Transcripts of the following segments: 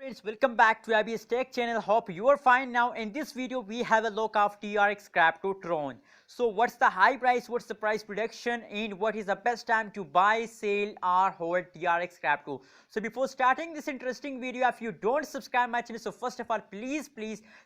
Friends, welcome back to Abby's Tech channel. Hope you are fine. Now in this video we have a look of TRX crypto Tron. So what's the high price, what's the price prediction, and what is the best time to buy, sell or hold TRX crypto. So before starting this interesting video, if you don't subscribe my channel, so first of all please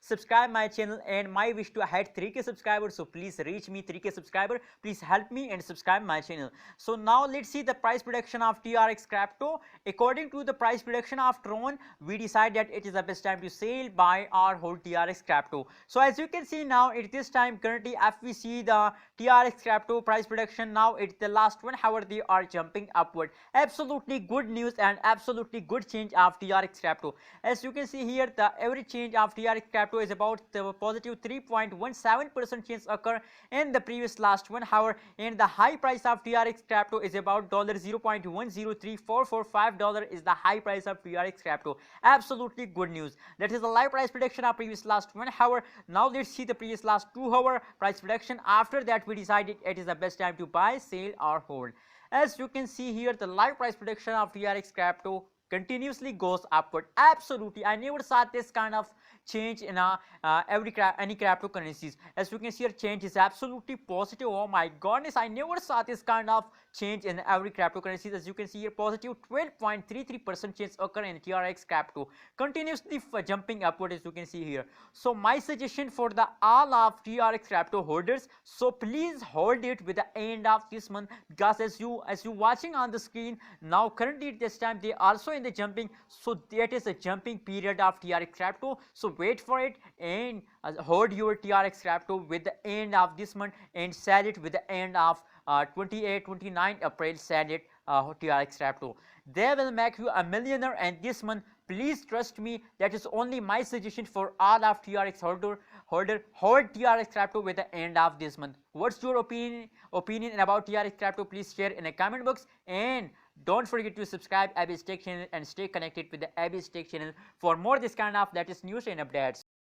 subscribe my channel, and my wish to hit 3k subscribers. So please reach me 3k subscriber, please help me and subscribe my channel. So now let's see the price prediction of TRX crypto. According to the price prediction of Tron, we decide that it is the best time to sell, buy or hold TRX crypto. So as you can see now at this time, currently if we see the TRX crypto price prediction, now it's the last 1 hour they are jumping upward. Absolutely good news and absolutely good change of TRX crypto. As you can see here, the average change of TRX crypto is about the positive 3.17% change occur in the previous last 1 hour, and the high price of TRX crypto is about $0.103445 is the high price of TRX crypto. Absolutely good news. That is the live price prediction of previous last 1 hour. Now let's see the previous last 2 hour price prediction. After that we decided it is the best time to buy, sell or hold. As you can see here, the live price prediction of TRX crypto continuously goes upward. Absolutely, I never saw this kind of change in any cryptocurrencies. As you can see, your change is absolutely positive. Oh my goodness, I never saw this kind of change in every cryptocurrencies. As you can see here, positive 12.33% change occur in TRX crypto, continuously jumping upward, as you can see here. So my suggestion for the all of TRX crypto holders, so please hold it with the end of this month, because as you watching on the screen now, currently at this time they also in the jumping. So that is a jumping period of TRX crypto. So wait for it and hold your TRX crypto with the end of this month and sell it with the end of 28-29 April. Sell it TRX crypto. They will make you a millionaire, and this month please trust me, that is only my suggestion for all of TRX holder. Hold TRX crypto with the end of this month. What's your opinion about TRX crypto? Please share in the comment box, and don't forget to subscribe Abby's Tech channel and stay connected with the Abby's Tech channel for more this kind of latest news and updates.